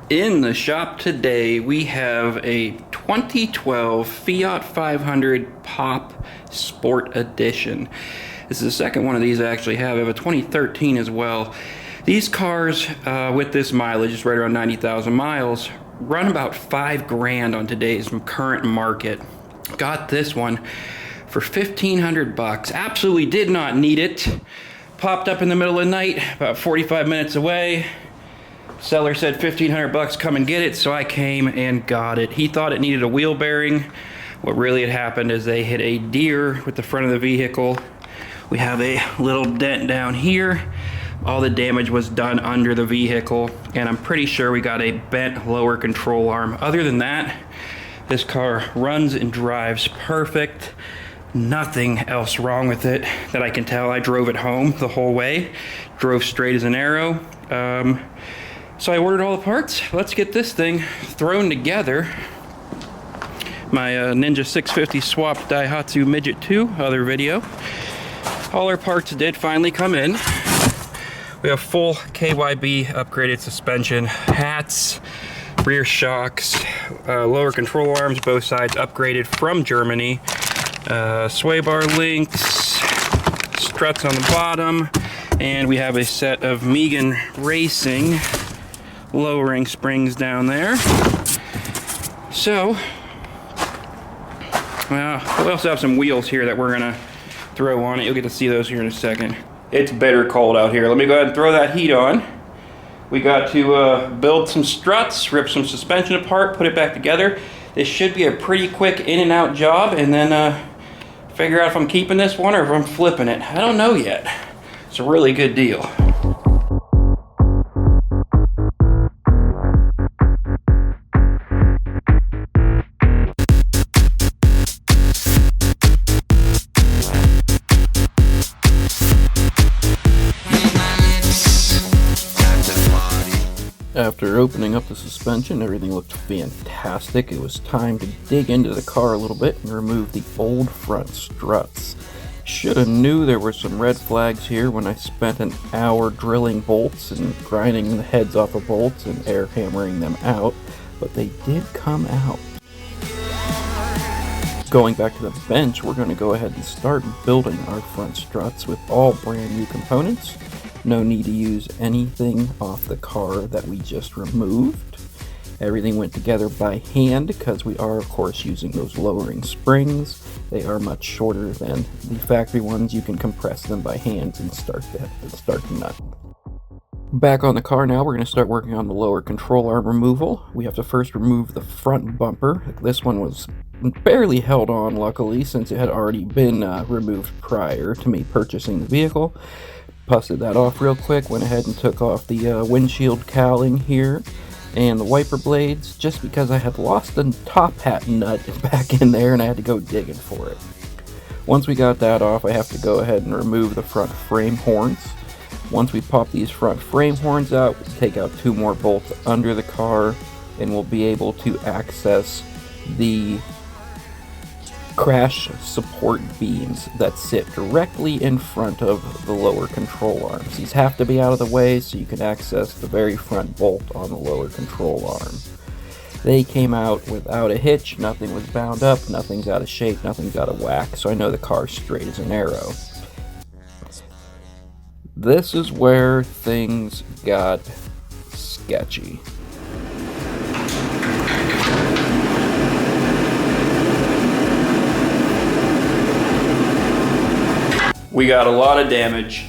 In the shop today, we have a 2012 Fiat 500 Pop Sport Edition. This is the second one of these I actually have. I have a 2013 as well. These cars, with this mileage, it's right around 90,000 miles, run about $5,000 on today's current market. Got this one for $1,500. Absolutely did not need it. Popped up in the middle of the night, about 45 minutes away. Seller said $1,500, come and get it, so I came and got it. He thought it needed a wheel bearing. What really had happened is they hit a deer with the front of the vehicle. We have a little dent down here. All the damage was done under the vehicle, and I'm pretty sure we got a bent lower control arm. Other than that, this car runs and drives perfect. Nothing else wrong with it that I can tell. I drove it home the whole way, drove straight as an arrow. So I ordered all the parts. Let's get this thing thrown together. My Ninja 650 swap Daihatsu Midget 2, other video. All our parts did finally come in. We have full KYB upgraded suspension, hats, rear shocks, lower control arms, both sides upgraded from Germany, sway bar links, struts on the bottom, and we have a set of Megan Racing lowering springs down there. So, we also have some wheels here that we're gonna throw on it. You'll get to see those here in a second. It's bitter cold out here. Let me go ahead and throw that heat on. We got to build some struts, rip some suspension apart, put it back together. This should be a pretty quick in and out job, and then figure out if I'm keeping this one or if I'm flipping it. I don't know yet. It's a really good deal. After opening up the suspension, everything looked fantastic. It was time to dig into the car a little bit and remove the old front struts. Shoulda knew there were some red flags here when I spent an hour drilling bolts and grinding the heads off of bolts and air hammering them out, but they did come out. Going back to the bench, we're going to go ahead and start building our front struts with all brand new components. No need to use anything off the car that we just removed. Everything went together by hand because we are, of course, using those lowering springs. They are much shorter than the factory ones. You can compress them by hand and start the nut. Back on the car now, we're going to start working on the lower control arm removal. We have to first remove the front bumper. This one was barely held on, luckily, since it had already been removed prior to me purchasing the vehicle. Busted that off real quick, went ahead and took off the windshield cowling here and the wiper blades, just because I had lost the top hat nut back in there and I had to go digging for it. Once we got that off, I have to go ahead and remove the front frame horns. Once we pop these front frame horns out, we'll take out 2 more bolts under the car and we'll be able to access the crash support beams that sit directly in front of the lower control arms. These have to be out of the way so you can access the very front bolt on the lower control arm. They came out without a hitch, nothing was bound up, nothing's out of shape, nothing's out of whack, so I know the car's straight as an arrow. This is where things got sketchy. We got a lot of damage.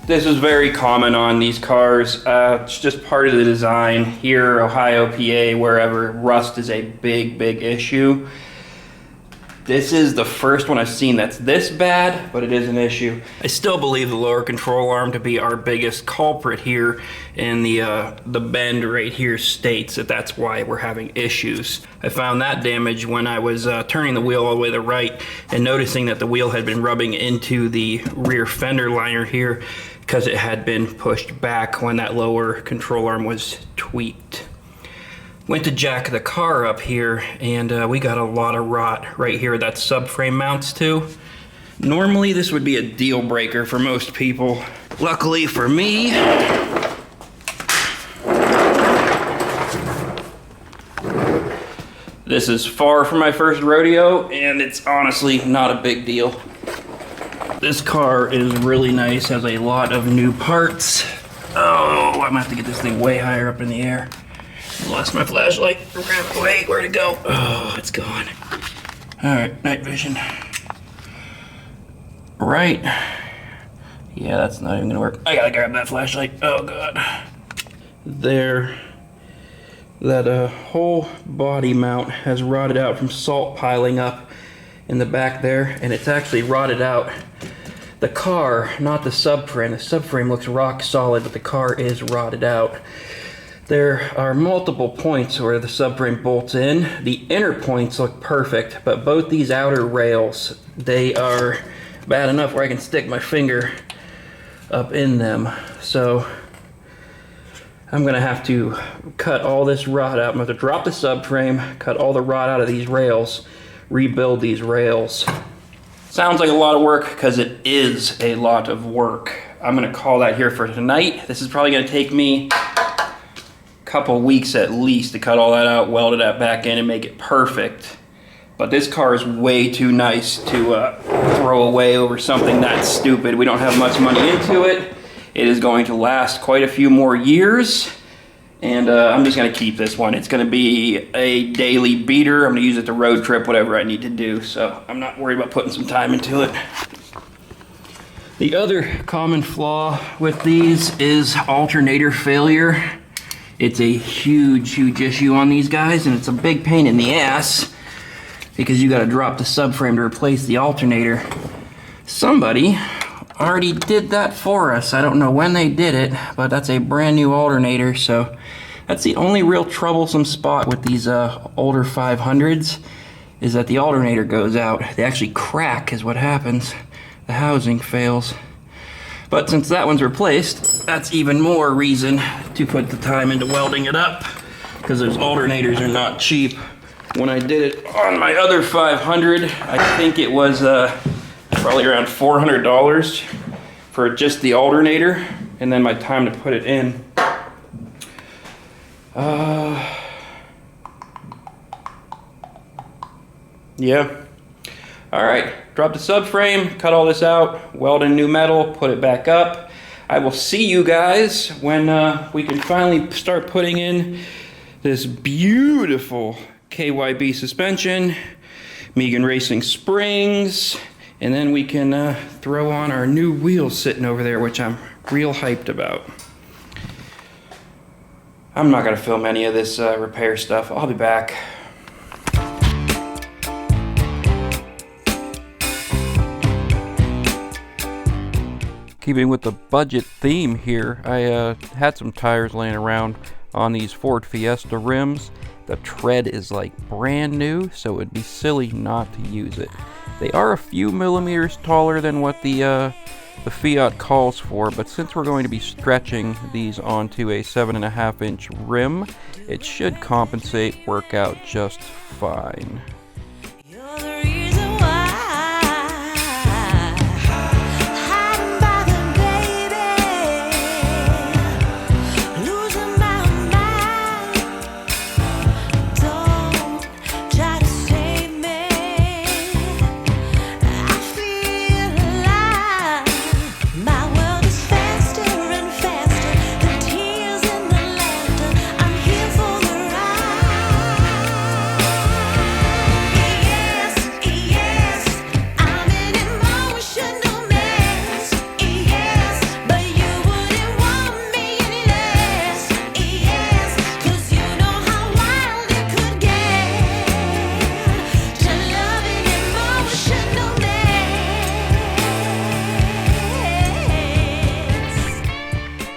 This is very common on these cars. It's just part of the design. Here, Ohio, PA, wherever, rust is a big, big issue. This is the first one I've seen that's this bad, but it is an issue. I still believe the lower control arm to be our biggest culprit here, and the bend right here states that that's why we're having issues. I found that damage when I was turning the wheel all the way to the right and noticing that the wheel had been rubbing into the rear fender liner here because it had been pushed back when that lower control arm was tweaked. Went to jack the car up here, and we got a lot of rot right here that subframe mounts to. Normally this would be a deal breaker for most people. Luckily for me, This is far from my first rodeo, and it's honestly not a big deal. This car is really nice, has a lot of new parts. Oh, I'm gonna have to get this thing way higher up in the air. Lost my flashlight. Wait, where'd it go? Oh, it's gone. All right, night vision. Right. Yeah, that's not even gonna work. I gotta grab that flashlight. Oh God. There. That whole body mount has rotted out from salt piling up in the back there, and it's actually rotted out the car, not the subframe. The subframe looks rock solid, but the car is rotted out. There are multiple points where the subframe bolts in. The inner points look perfect, but both these outer rails, they are bad enough where I can stick my finger up in them. So I'm gonna have to cut all this rot out. I'm gonna have to drop the subframe, cut all the rot out of these rails, rebuild these rails. Sounds like a lot of work, because it is a lot of work. I'm gonna call that here for tonight. This is probably gonna take me a couple weeks at least to cut all that out, weld it back in, and make it perfect. But this car is way too nice to throw away over something that stupid. We don't have much money into it. It is going to last quite a few more years. And I'm just gonna keep this one. It's gonna be a daily beater. I'm gonna use it to road trip, whatever I need to do. So I'm not worried about putting some time into it. The other common flaw with these is alternator failure. It's a huge, huge issue on these guys, and it's a big pain in the ass because you gotta drop the subframe to replace the alternator. Somebody already did that for us. I don't know when they did it, but that's a brand new alternator, so that's the only real troublesome spot with these older 500s, is that the alternator goes out. They actually crack is what happens. The housing fails. But since that one's replaced, that's even more reason to put the time into welding it up, because those alternators are not cheap. When I did it on my other 500, I think it was probably around $400 for just the alternator, and then my time to put it in. Yeah. All right, drop the subframe, cut all this out, weld in new metal, put it back up. I will see you guys when we can finally start putting in this beautiful KYB suspension, Megan Racing springs, and then we can throw on our new wheels sitting over there, which I'm real hyped about. I'm not gonna film any of this repair stuff. I'll be back. Keeping with the budget theme here, I had some tires laying around on these Ford Fiesta rims. The tread is like brand new, so it'd be silly not to use it. They are a few millimeters taller than what the Fiat calls for, but since we're going to be stretching these onto a 7.5-inch rim, it should compensate, work out just fine.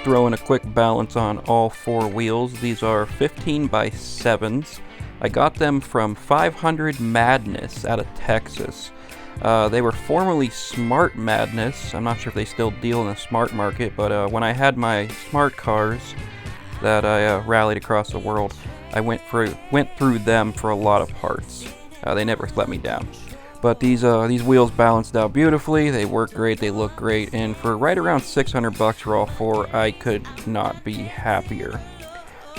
Throwing a quick balance on all four wheels. These are 15x7s. I got them from 500 Madness out of Texas. They were formerly Smart Madness. I'm not sure if they still deal in the smart market, but when I had my smart cars that I rallied across the world, I went through them for a lot of parts. They never let me down. But these wheels balanced out beautifully. They work great. They look great. And for right around $600 for all four, I could not be happier.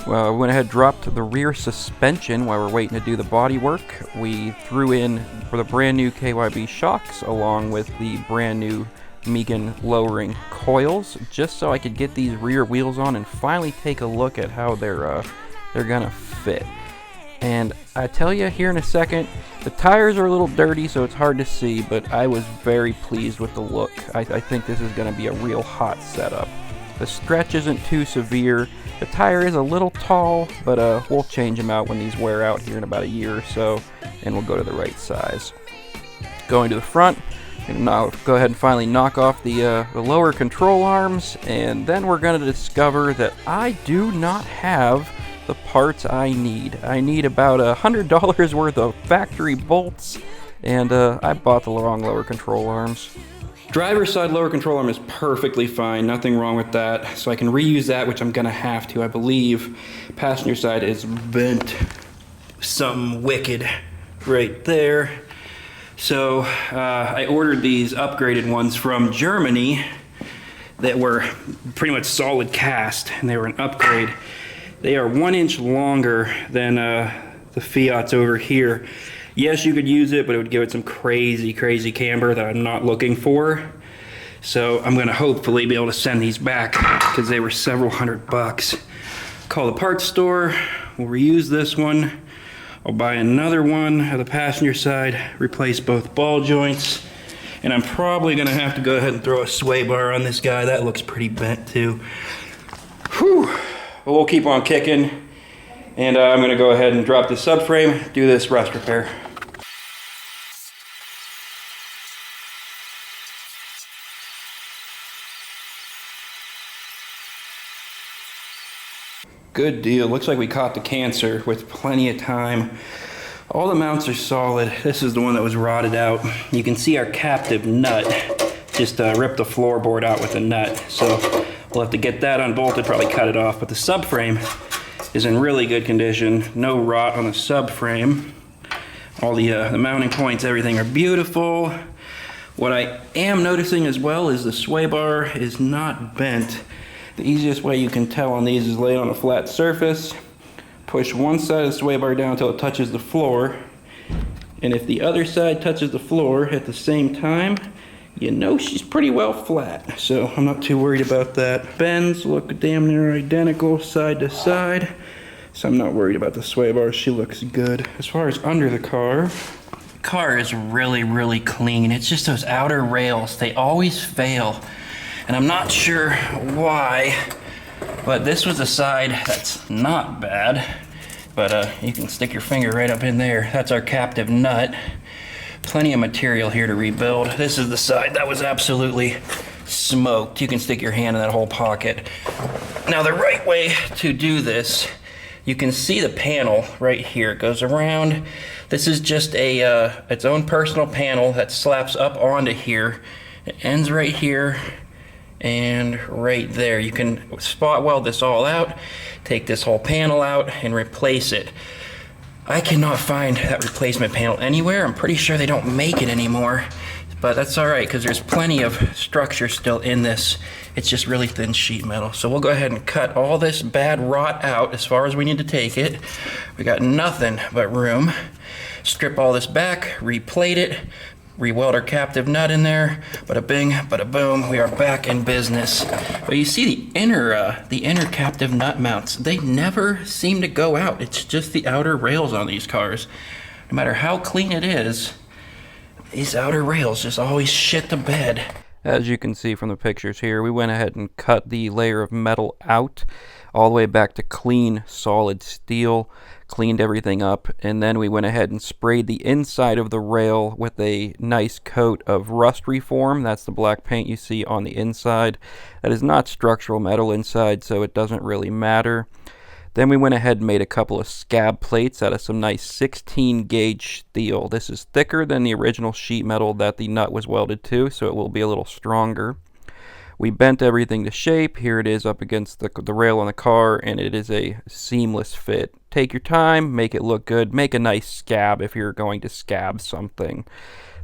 Well, we went ahead and dropped the rear suspension while we're waiting to do the body work. We threw in for the brand new KYB shocks along with the brand new Megan lowering coils, just so I could get these rear wheels on and finally take a look at how they're gonna fit. And I tell you here in a second, the tires are a little dirty, so it's hard to see, but I was very pleased with the look. I think this is gonna be a real hot setup. The stretch isn't too severe. The tire is a little tall, but we'll change them out when these wear out here in about a year or so, and we'll go to the right size. Going to the front, and now go ahead and finally knock off the lower control arms, and then we're going to discover that I do not have the parts I need. I need about $100 worth of factory bolts, and I bought the wrong lower control arms. Driver's side lower control arm is perfectly fine, nothing wrong with that, so I can reuse that, which I'm gonna have to, I believe. Passenger side is bent something wicked right there. So I ordered these upgraded ones from Germany that were pretty much solid cast, and they were an upgrade. They are 1 inch longer than the Fiat's over here. Yes, you could use it, but it would give it some crazy camber that I'm not looking for. So I'm gonna hopefully be able to send these back because they were several $100. Call the parts store, we'll reuse this one. I'll buy another one of the passenger side, replace both ball joints, and I'm probably gonna have to go ahead and throw a sway bar on this guy. That looks pretty bent too. Whew, but we'll keep on kicking. And I'm gonna go ahead and drop this subframe, do this rust repair. Good deal. Looks like we caught the cancer with plenty of time. All the mounts are solid. This is the one that was rotted out. You can see our captive nut just ripped the floorboard out with a nut. So we'll have to get that unbolted, probably cut it off. But the subframe is in really good condition. No rot on the subframe. All the mounting points, everything are beautiful. What I am noticing as well is the sway bar is not bent. The easiest way you can tell on these is lay it on a flat surface, push one side of the sway bar down until it touches the floor, and if the other side touches the floor at the same time, you know she's pretty well flat. So I'm not too worried about that. Bends look damn near identical side to side, so I'm not worried about the sway bar. She looks good. As far as under the car is really clean. It's just those outer rails, they always fail. And I'm not sure why, but this was a side that's not bad. But you can stick your finger right up in there. That's our captive nut. Plenty of material here to rebuild. This is the side that was absolutely smoked. You can stick your hand in that whole pocket. Now the right way to do this, you can see the panel right here. It goes around. This is just its own personal panel that slaps up onto here. It ends right here and right there. You can spot weld this all out, take this whole panel out and replace it. I cannot find that replacement panel anywhere. I'm pretty sure they don't make it anymore, but that's all right because there's plenty of structure still in this. It's just really thin sheet metal. So we'll go ahead and cut all this bad rot out as far as we need to take it. We got nothing but room. Strip all this back, replate it, re-weld our captive nut in there, bada bing, bada boom, we are back in business. But you see the inner captive nut mounts, they never seem to go out. It's just the outer rails on these cars. No matter how clean it is, these outer rails just always shit the bed. As you can see from the pictures here, we went ahead and cut the layer of metal out all the way back to clean solid steel, cleaned everything up, and then we went ahead and sprayed the inside of the rail with a nice coat of rust reform. That's the black paint you see on the inside. That is not structural metal inside, so it doesn't really matter. Then we went ahead and made a couple of scab plates out of some nice 16 gauge steel. This is thicker than the original sheet metal that the nut was welded to, so it will be a little stronger. We bent everything to shape. Here it is up against the rail on the car, and it is a seamless fit. Take your time, make it look good, make a nice scab if you're going to scab something.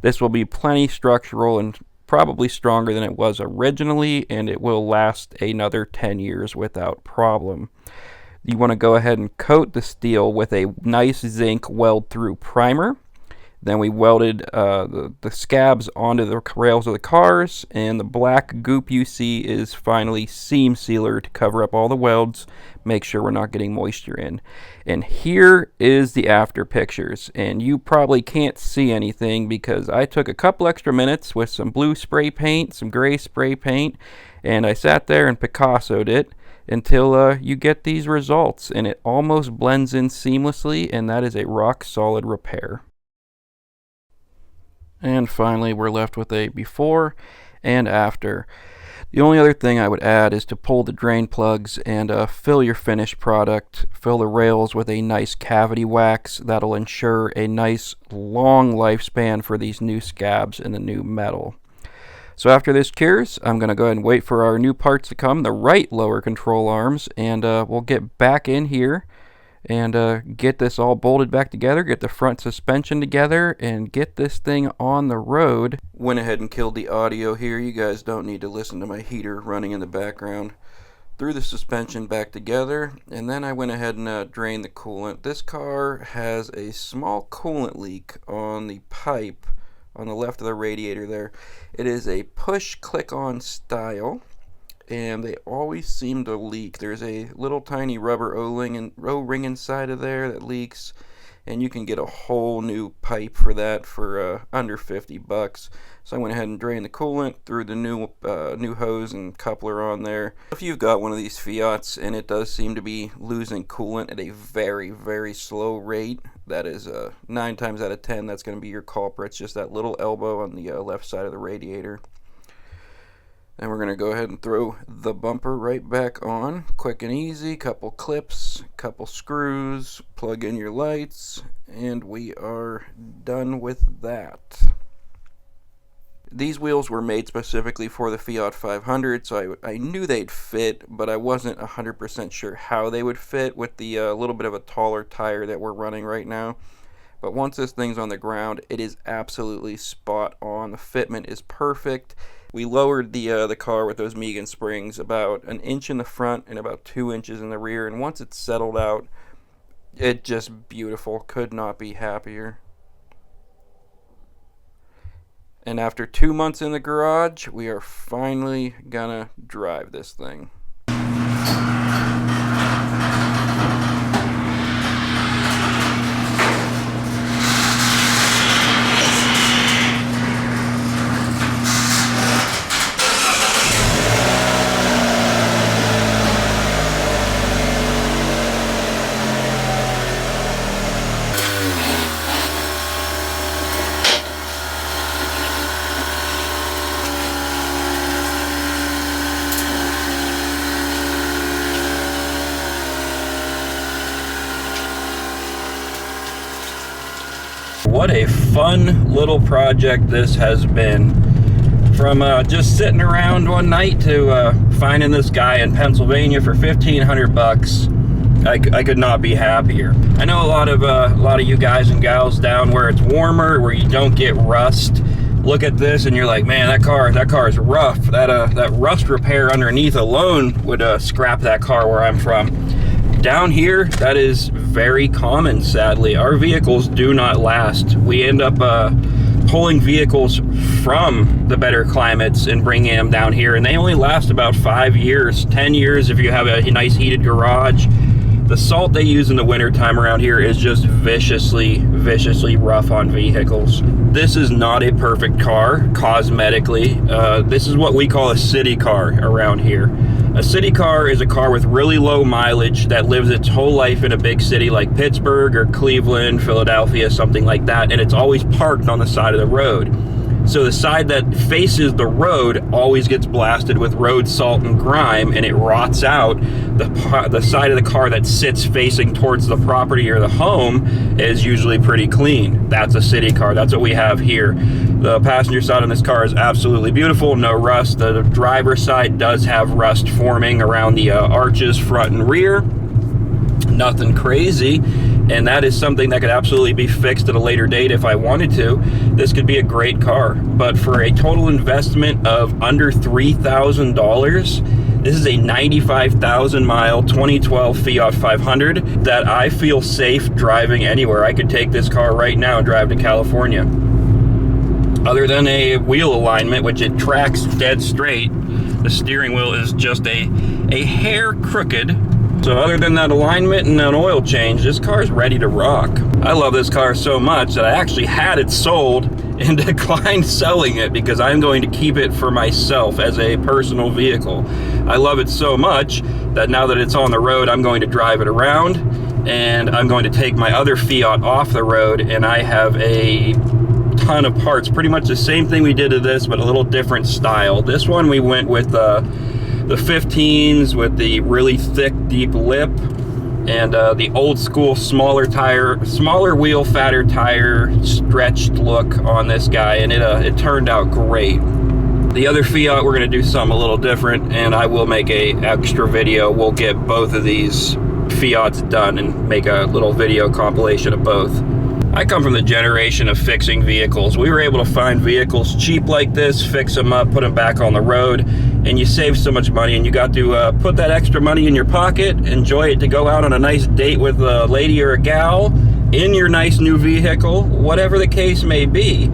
This will be plenty structural and probably stronger than it was originally, and it will last another 10 years without problem. you want to go ahead and coat the steel with a nice zinc weld-through primer. Then we welded the scabs onto the rails of the cars, and the black goop you see is finally seam sealer to cover up all the welds, make sure we're not getting moisture in. And here is the after pictures, and you probably can't see anything because I took a couple extra minutes with some blue spray paint, some gray spray paint, and I sat there and Picasso'd it until you get these results, and it almost blends in seamlessly, and that is a rock solid repair. And finally, we're left with a before and after. The only other thing I would add is to pull the drain plugs and fill your finished product. Fill the rails with a nice cavity wax. That'll ensure a nice long lifespan for these new scabs and the new metal. So after this cures, I'm going to go ahead and wait for our new parts to come, the right lower control arms, and we'll get back in here and get this all bolted back together, get the front suspension together, and get this thing on the road. Went ahead and killed the audio here. You guys don't need to listen to my heater running in the background. Threw the suspension back together, and then I went ahead and drained the coolant. This car has a small coolant leak on the pipe on the left of the radiator there. It is a push click-on style, and they always seem to leak. There's a little tiny rubber O-ring inside of there that leaks, and you can get a whole new pipe for that for under 50 bucks. So I went ahead and drained the coolant, threw the new hose and coupler on there. If you've got one of these Fiats and it does seem to be losing coolant at a very, very slow rate, that is 9 times out of 10 that's going to be your culprit. It's just that little elbow on the left side of the radiator. And we're going to go ahead and throw the bumper right back on. Quick and easy, couple clips, couple screws, plug in your lights, and we are done with that. These wheels were made specifically for the Fiat 500, so I knew they'd fit, but I wasn't 100% sure how they would fit with the little bit of a taller tire that we're running right now. But once this thing's on the ground, it is absolutely spot on. The fitment is perfect. We lowered the car with those Megan springs about an inch in the front and about 2 inches in the rear, and once it's settled out, it's just beautiful. Could not be happier. And after 2 months in the garage, we are finally gonna drive this thing. What a fun little project this has been. From just sitting around one night to finding this guy in Pennsylvania for 1,500 bucks. I could not be happier. I know a lot of you guys and gals down where it's warmer, where you don't get rust, look at this and you're like, man, that car is rough. That rust repair underneath alone would scrap that car where I'm from. Down here, that is very common, sadly. Our vehicles do not last. We end up pulling vehicles from the better climates and bringing them down here, and they only last about 5 years, 10 years if you have a nice heated garage. The salt they use in the wintertime around here is just viciously rough on vehicles. This is not a perfect car, cosmetically. This is what we call a city car around here. A city car is a car with really low mileage that lives its whole life in a big city like Pittsburgh or Cleveland, Philadelphia, something like that, and it's always parked on the side of the road. So the side that faces the road always gets blasted with road salt and grime, and it rots out. The side of the car that sits facing towards the property or the home is usually pretty clean. That's a city car. That's what we have here. The passenger side on this car is absolutely beautiful, no rust. The driver's side does have rust forming around the arches front and rear. Nothing crazy, and that is something that could absolutely be fixed at a later date if I wanted to. This could be a great car, but for a total investment of under $3,000, This is a 95,000 mile 2012 Fiat 500 that I feel safe driving anywhere. I could take this car right now and drive to California. Other than a wheel alignment, which it tracks dead straight, the steering wheel is just a hair crooked. So other than that alignment and an oil change, this car is ready to rock. I love this car so much that I actually had it sold and declined selling it because I'm going to keep it for myself as a personal vehicle. I love it so much that now that it's on the road, I'm going to drive it around, and I'm going to take my other Fiat off the road, and I have a ton of parts. Pretty much the same thing we did to this, but a little different style. This one we went with the 15s with the really thick, deep lip, and the old school smaller wheel, fatter tire, stretched look on this guy, and it turned out great. The other Fiat, we're gonna do something a little different, and I will make a extra video. We'll get both of these Fiats done and make a little video compilation of both. I come from the generation of fixing vehicles. We were able to find vehicles cheap like this, fix them up, put them back on the road, and you save so much money, and you got to put that extra money in your pocket, enjoy it to go out on a nice date with a lady or a gal, in your nice new vehicle, whatever the case may be.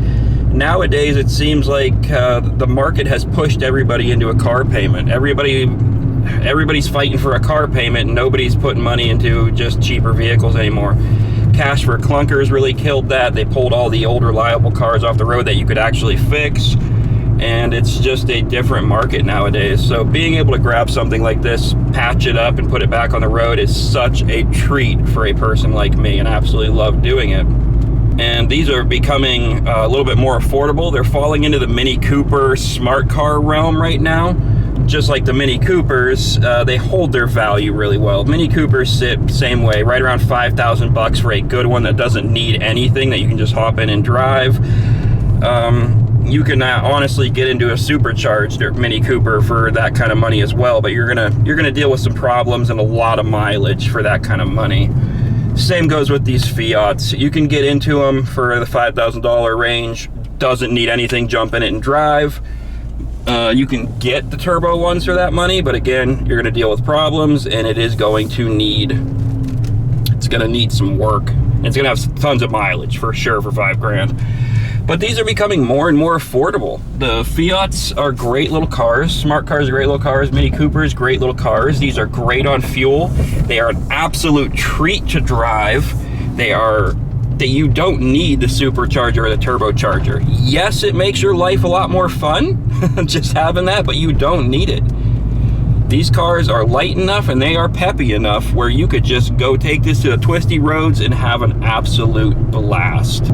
Nowadays, it seems like the market has pushed everybody into a car payment. Everybody's fighting for a car payment, and nobody's putting money into just cheaper vehicles anymore. Cash for clunkers really killed that. They pulled all the old reliable cars off the road that you could actually fix, and it's just a different market nowadays. So being able to grab something like this, patch it up, and put it back on the road is such a treat for a person like me, and I absolutely love doing it. And these are becoming a little bit more affordable. They're falling into the Mini Cooper smart car realm right now. Just like the Mini Coopers, they hold their value really well. Mini Coopers sit same way, right around 5,000 bucks for a good one that doesn't need anything, that you can just hop in and drive. You can honestly get into a supercharged Mini Cooper for that kind of money as well, but you're gonna deal with some problems and a lot of mileage for that kind of money. Same goes with these Fiats. You can get into them for the $5,000 range. Doesn't need anything, jump in it and drive. You can get the turbo ones for that money, but again, you're going to deal with problems, and it's going to need some work. It's going to have tons of mileage for sure for $5,000. But these are becoming more and more affordable. The Fiats are great little cars. Smart cars are great little cars. Mini Coopers, great little cars. These are great on fuel. They are an absolute treat to drive. That you don't need the supercharger or the turbocharger. Yes, it makes your life a lot more fun, just having that, but you don't need it. These cars are light enough and they are peppy enough where you could just go take this to the twisty roads and have an absolute blast.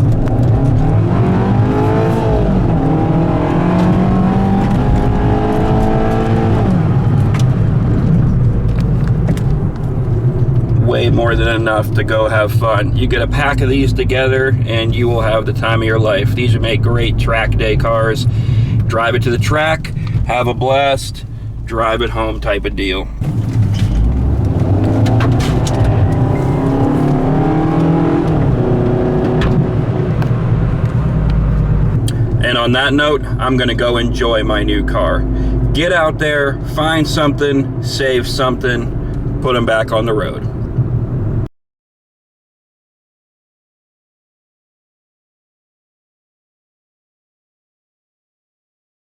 Way more than enough to go have fun. You get a pack of these together and you will have the time of your life. These would make great track day cars. Drive it to the track, have a blast, drive it home type of deal. And on that note, I'm gonna go enjoy my new car. Get out there, find something, save something, put them back on the road.